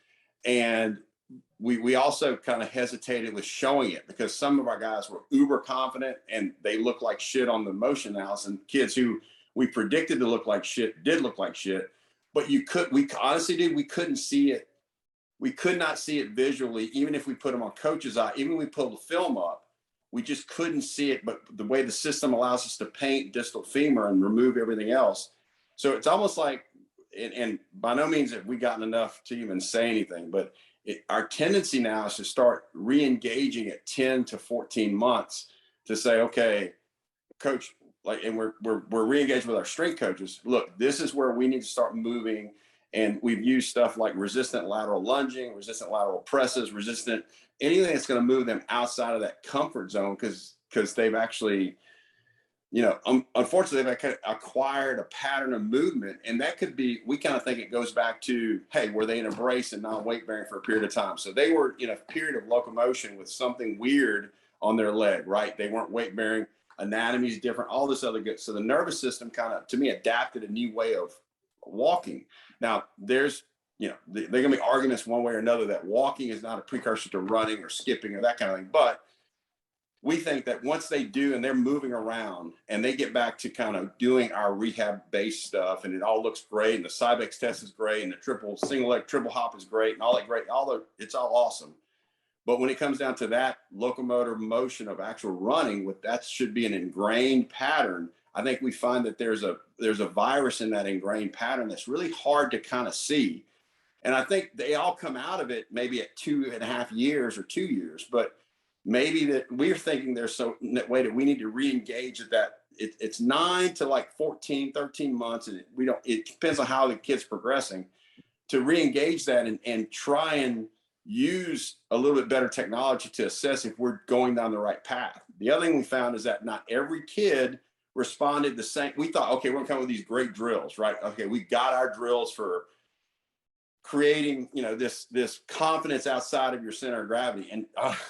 And we also kind of hesitated with showing it, because some of our guys were uber confident and they looked like shit on the motion analysis, and kids who we predicted to look like shit did look like shit. But we honestly, dude, we couldn't see it. We could not see it visually, even if we put them on coach's eye, even when we pulled the film up, we just couldn't see it. But the way the system allows us to paint distal femur and remove everything else. So it's almost like, and by no means have we gotten enough to even say anything, but our tendency now is to start re-engaging at 10 to 14 months to say, okay, coach, and we're re-engaged with our strength coaches. Look, this is where we need to start moving. And we've used stuff like resistant lateral lunging, resistant lateral presses, anything that's going to move them outside of that comfort zone, because they've actually, unfortunately, they've acquired a pattern of movement. And that could be, we kind of think it goes back to, hey, were they in a brace and non-weight bearing for a period of time? So they were in a period of locomotion with something weird on their leg, right? They weren't weight bearing, anatomy is different, all this other good. So the nervous system kind of, to me, adapted a new way of walking. Now there's, there are going to be arguments one way or another that walking is not a precursor to running or skipping or that kind of thing. But we think that once they do and they're moving around and they get back to kind of doing our rehab based stuff, and it all looks great, and the Cybex test is great, and the single leg triple hop is great, and all that great, it's all awesome. But when it comes down to that locomotor motion of actual running, that should be an ingrained pattern. I think we find that there's a virus in that ingrained pattern that's really hard to kind of see. And I think they all come out of it maybe at 2.5 years or 2 years, but maybe that we're thinking there's so way that we need to re-engage at that. It's 9 to like 14, 13 months. And it depends on how the kid's progressing, to re-engage that and try and use a little bit better technology to assess if we're going down the right path. The other thing we found is that not every kid responded the same. We thought, okay, we're gonna come with these great drills, right? Okay, we got our drills for creating, this confidence outside of your center of gravity. And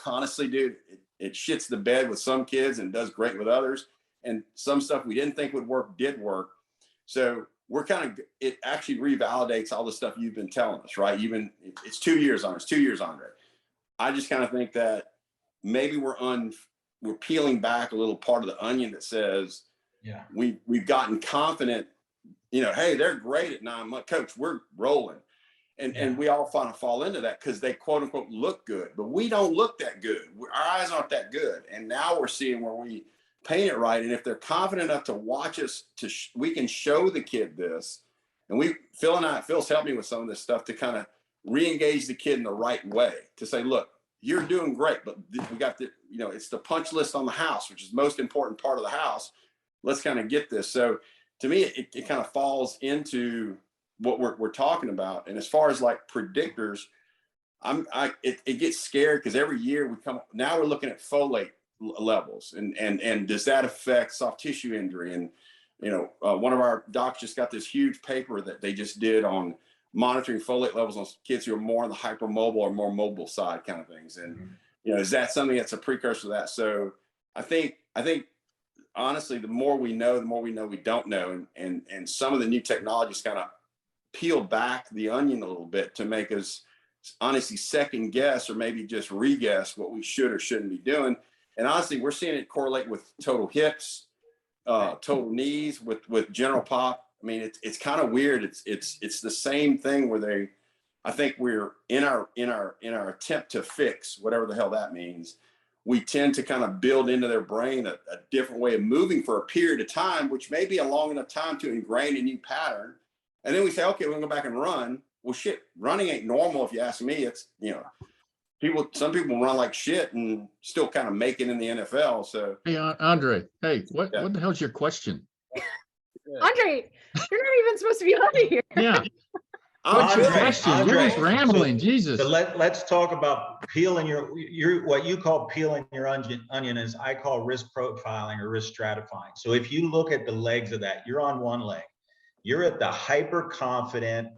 honestly, dude, it shits the bed with some kids and does great with others. And some stuff we didn't think would work did work. So we're it actually revalidates all the stuff you've been telling us, right? Even it's 2 years on us, 2 years on it. I just kind of think that maybe we're peeling back a little part of the onion that says, yeah, we've gotten confident, hey, they're great at 9 months, coach, we're rolling. And we all fall into that because they quote unquote look good, but we don't look that good. Our eyes aren't that good. And now we're seeing where we paint it right. And if they're confident enough to watch us, we can show the kid this. And Phil's helped me with some of this stuff to kind of re-engage the kid in the right way, to say, look, you're doing great, but we got it's the punch list on the house, which is the most important part of the house. Let's kind of get this. So to me, it kind of falls into what we're talking about. And as far as like predictors, it gets scary because every year now we're looking at folate levels and does that affect soft tissue injury? And, one of our docs just got this huge paper that they just did on monitoring folate levels on kids who are more on the hypermobile or more mobile side kind of things. And, is that something that's a precursor to that? So I think honestly, the more we know we don't know. And some of the new technologies kind of peel back the onion a little bit to make us honestly second guess or maybe just re-guess what we should or shouldn't be doing. And honestly, we're seeing it correlate with total hips, total knees, with general pop. I mean, it's kind of weird. It's the same thing where I think we're in our attempt to fix whatever the hell that means. We tend to kind of build into their brain a different way of moving for a period of time, which may be a long enough time to ingrain a new pattern. And then we say, okay, we're gonna go back and run. Well, shit, running ain't normal if you ask me. It's, some people run like shit and still kind of make it in the NFL. So
hey, Andre, hey, what the hell's your question?
Andre, you're not even supposed to be on here.
Yeah. What's your
Andre,
question? You're
Andre,
just rambling,
so-
Jesus.
So let's talk about peeling your what you call peeling your onion is I call risk profiling or risk stratifying. So if you look at the legs of that, you're on one leg. You're at the hyper confident,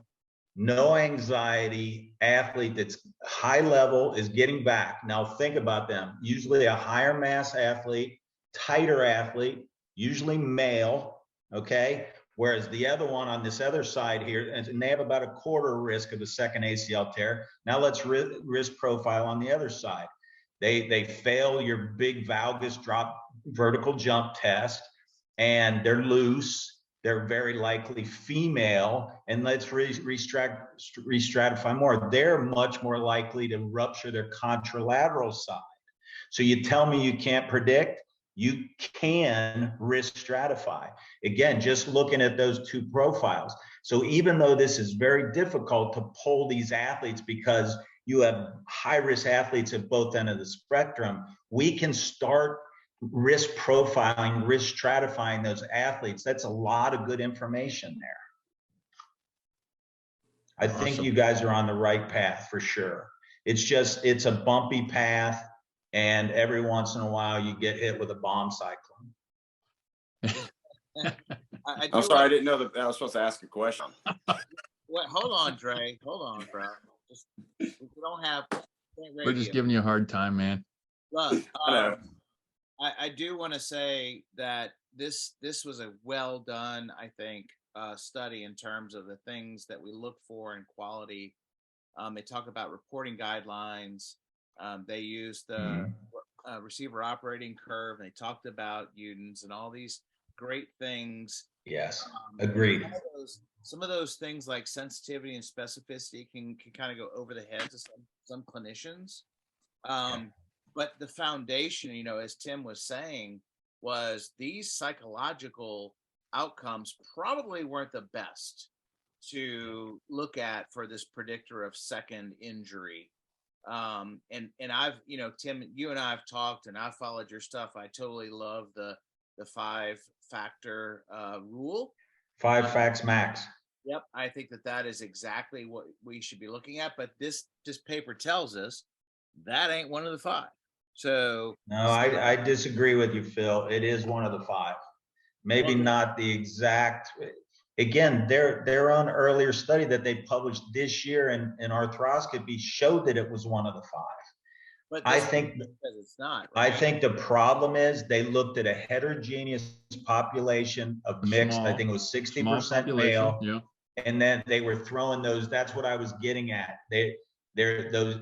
no anxiety athlete that's high level is getting back. Now think about them. Usually a higher mass athlete, tighter athlete, usually male, okay? Whereas the other one on this other side here, and they have about a quarter risk of a second ACL tear. Now let's risk profile on the other side. They fail your big valgus drop vertical jump test, and they're loose. They're very likely female, and let's re-stratify more. They're much more likely to rupture their contralateral side. So you tell me you can't predict, you can risk stratify. Again, just looking at those two profiles. So even though this is very difficult to pull these athletes because you have high risk athletes at both ends of the spectrum, we can start risk profiling, risk stratifying those athletes. That's a lot of good information there. I think you guys are on the right path for sure. It's a bumpy path, and every once in a while you get hit with a bomb cyclone.
I'm sorry, I didn't know that I was supposed to ask a question.
What? Hold on, Dre. Hold on, bro. We don't have.
We're just giving you a hard time, man.
Look,
I know.
I do want to say that this was a well done, I think, study in terms of the things that we look for in quality. They talk about reporting guidelines. They use the receiver operating curve. And they talked about UDINs and all these great things.
Yes, agreed.
Some of those things like sensitivity and specificity can kind of go over the heads of some clinicians. But the foundation, as Tim was saying, was these psychological outcomes probably weren't the best to look at for this predictor of second injury. And I've, Tim, you and I have talked, and I've followed your stuff. I totally love the 5-factor rule.
5 facts max.
Yep, I think that is exactly what we should be looking at. But this paper tells us that ain't one of the 5. So
no, I disagree with you, Phil. It is one of the 5. Maybe not the exact. Again, their own earlier study that they published this year in arthroscopy showed that it was one of the 5.
But
I think
it's not.
Right? I think the problem is they looked at a heterogeneous population of mixed. I think it was 60% male.
Yeah.
And then they were throwing those. That's what I was getting at.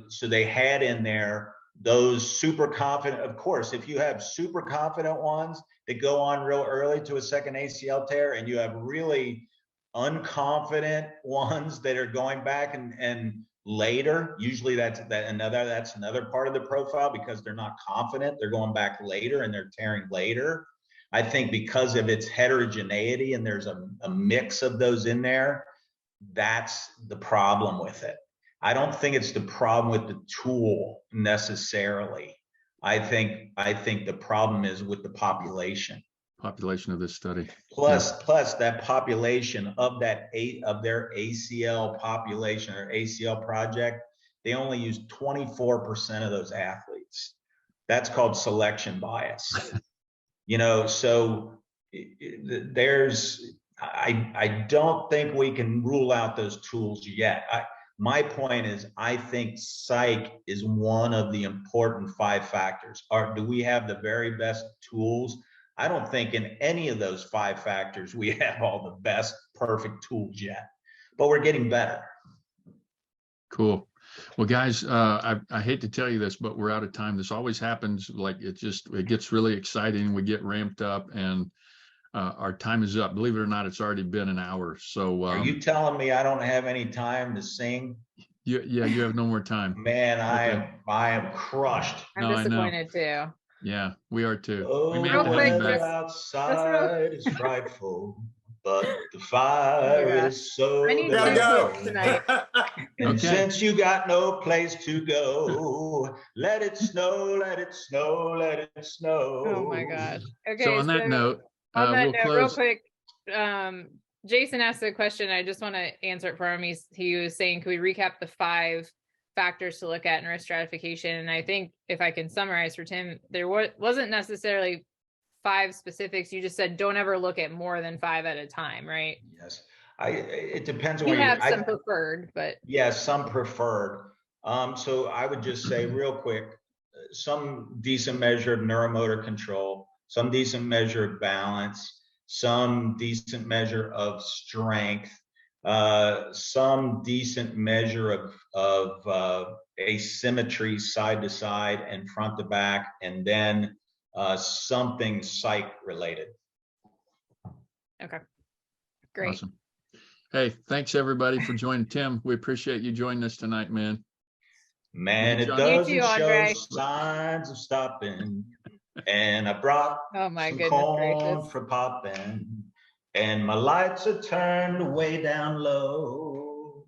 So they had in there those super confident. Of course, if you have super confident ones that go on real early to a second ACL tear, and you have really unconfident ones that are going back and later, usually that's another part of the profile because they're not confident. They're going back later and they're tearing later. I think because of its heterogeneity and there's a mix of those in there, that's the problem with it. I don't think it's the problem with the tool necessarily. I think the problem is with the population
Population of this study.
Plus that population of their ACL population or ACL project, they only use 24% of those athletes. That's called selection bias. So I don't think we can rule out those tools yet. My point is, I think psych is one of the important 5 factors. Do we have the very best tools? I don't think in any of those 5 factors we have all the best perfect tools yet, but we're getting better.
Cool. Well, guys, I hate to tell you this, but we're out of time. This always happens. Like it gets really exciting. We get ramped up, and our time is up. Believe it or not, it's already been an hour. So
are you telling me I don't have any time to sing?
You have no more time.
Man, okay. I am crushed.
I'm disappointed too.
Yeah, we are too.
Oh,
we may have to have you back.
Outside is frightful, but the fire is so.
I need
Gotta go
tonight.
And since you got no place to go, let it snow, let it snow, let it snow.
Oh my gosh. Okay.
So on that note,
on that
we'll
note,
close.
real quick, Jason asked a question. I just want to answer it for him. He was saying, can we recap the 5 factors to look at in risk stratification? And I think if I can summarize for Tim, there wasn't necessarily 5 specifics. You just said don't ever look at more than 5 at a time, right?
Yes. It depends on
You
where
have some preferred, but
yeah, some preferred. So I would just say real quick, some decent measure of neuromotor control, some decent measure of balance, some decent measure of strength, some decent measure of asymmetry side to side and front to back, and then something psych related.
okay, great.
Awesome. Hey, thanks everybody for joining. Tim, we appreciate you joining us tonight, man.
Man, it
John.
doesn't
You too,
show
Andre.
signs of stopping. And I brought
Oh my
some
goodness
corn
gracious.
for popping. And my lights are turned way down low.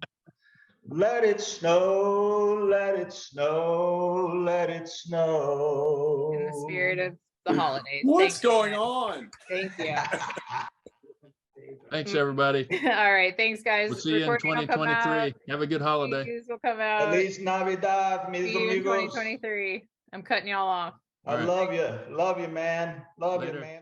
Let it snow, let it snow, let it snow.
In the spirit of the holidays.
What's
Thank you,
going
man.
on?
Thank you.
Thanks, everybody.
All right, thanks guys.
We'll see you in
Recording will come out.
2023. Have a good holiday.
Reviews will come out.
Feliz Navidad, mis
See you in
amigos.
2023. I'm cutting y'all off.
I
All right.
love you, man. Love
Later.
you, man.